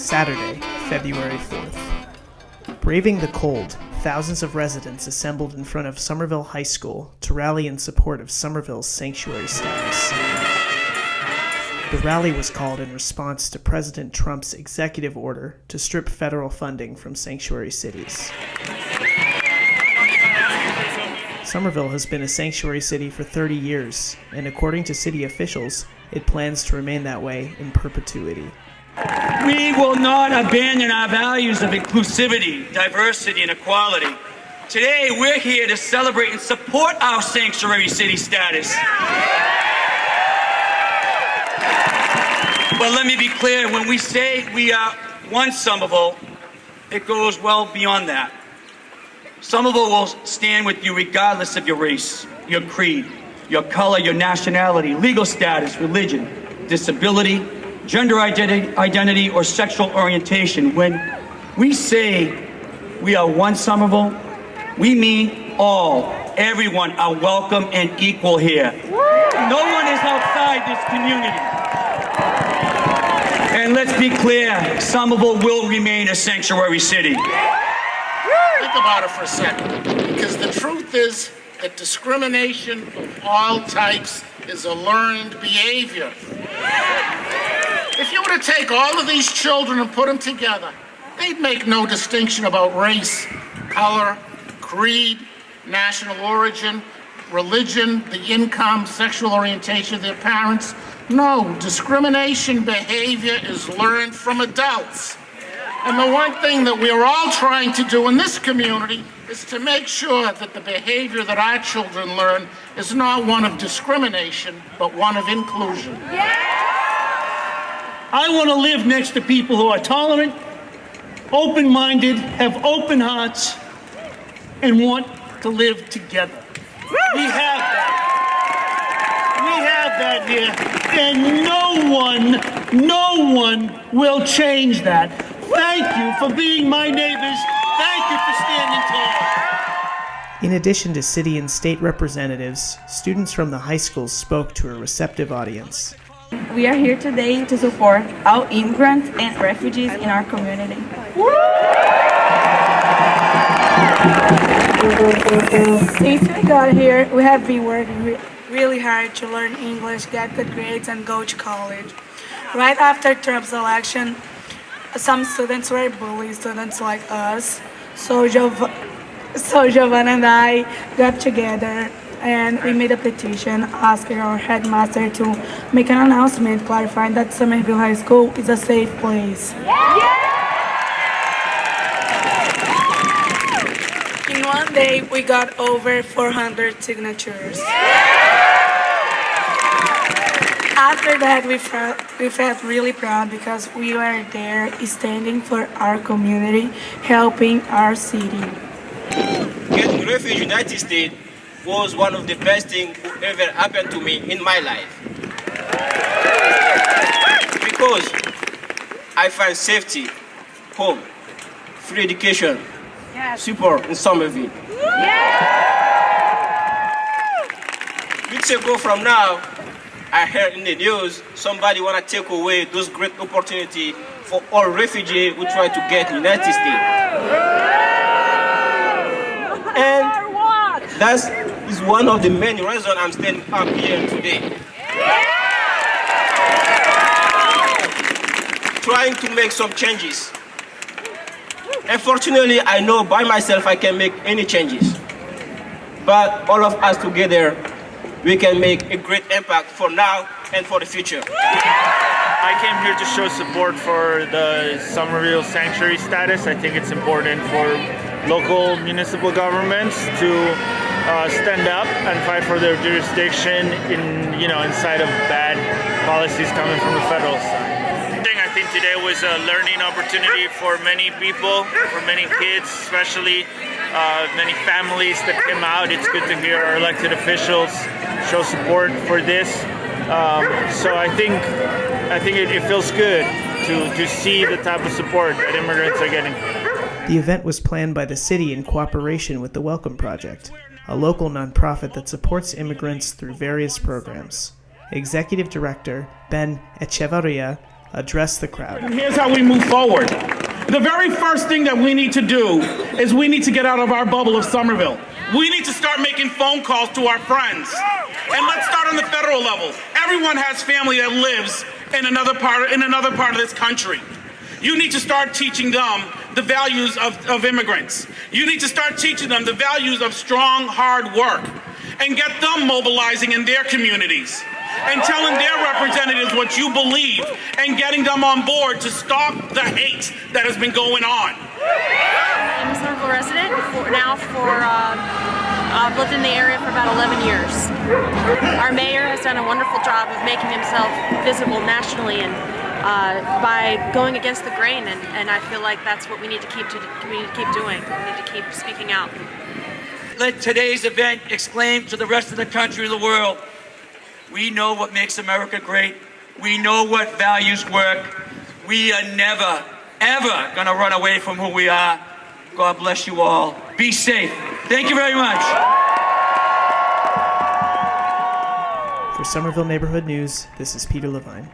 Saturday, February 4th. Braving the cold, thousands of residents assembled in front of Somerville High School to rally in support of Somerville's sanctuary status. The rally was called in response to President Trump's executive order to strip federal funding from sanctuary cities. Somerville has been a sanctuary city for 30 years, and according to city officials, it plans to remain that way in perpetuity. We will not abandon our values of inclusivity, diversity, and equality. Today, we're here to celebrate and support our sanctuary city status. But let me be clear, when we say we are one Somerville, it goes well beyond that. Somerville will stand with you regardless of your race, your creed, your color, your nationality, legal status, religion, disability, gender identity, or sexual orientation. When we say we are one Somerville, we mean all. Everyone are welcome and equal here. No one is outside this community. And let's be clear, Somerville will remain a sanctuary city. Think about it for a second, because the truth is that discrimination of all types is a learned behavior. If you were to take all of these children and put them together, they'd make no distinction about race, color, creed, national origin, religion, the income, sexual orientation of their parents. No, discrimination behavior is learned from adults. And the one thing that we're all trying to do in this community is to make sure that the behavior that our children learn is not one of discrimination, but one of inclusion. I want to live next to people who are tolerant, open-minded, have open hearts, and want to live together. We have that. We have that here. And no one will change that. Thank you for being my neighbors. Thank you for standing tall. In addition to city and state representatives, students from the high school spoke to a receptive audience. We are here today to support all immigrants and refugees in our community. Since we got here, we have been working really hard to learn English, get good grades, and go to college. Right after Trump's election, some students were bullied, students like us. So Giovanna and I got together and we made a petition asking our headmaster to make an announcement clarifying that Somerville High School is a safe place. In one day, we got over 400 signatures. After that, we felt really proud because we were there standing for our community, helping our city. Getting refuge in the United States was one of the best things that ever happened to me in my life. Because I find safety, home, free education, support in Somerville. Weeks ago from now, I heard in the news somebody want to take away those great opportunity for all refugees who try to get in the United States. And that is one of the main reasons I'm standing up here today. Trying to make some changes. Unfortunately, I know by myself I can't make any changes. But all of us together, we can make a great impact for now and for the future. I came here to show support for the Somerville sanctuary status. I think it's important for local municipal governments to stand up and fight for their jurisdiction inside of bad policies coming from the federal side. I think today was a learning opportunity for many people, for many kids, especially many families that came out. It's good to hear our elected officials show support for this. So I think it feels good to see the type of support that immigrants are getting. The event was planned by the city in cooperation with the Welcome Project, a local nonprofit that supports immigrants through various programs. Executive Director Ben Echevarria addressed the crowd. And here's how we move forward. The very first thing that we need to do is we need to get out of our bubble of Somerville. We need to start making phone calls to our friends. And let's start on the federal level. Everyone has family that lives in another part of this country. You need to start teaching them the values of immigrants. You need to start teaching them the values of strong, hard work and get them mobilizing in their communities and telling their representatives what you believe and getting them on board to stop the hate that has been going on. I'm a Somerville resident I've lived in the area for about 11 years. Our mayor has done a wonderful job of making himself visible nationally and by going against the grain, and I feel like that's what we need to keep doing. We need to keep speaking out. Let today's event exclaim to the rest of the country and the world, we know what makes America great. We know what values work. We are never, ever going to run away from who we are. God bless you all. Be safe. Thank you very much. For Somerville Neighborhood News, this is Peter Levine.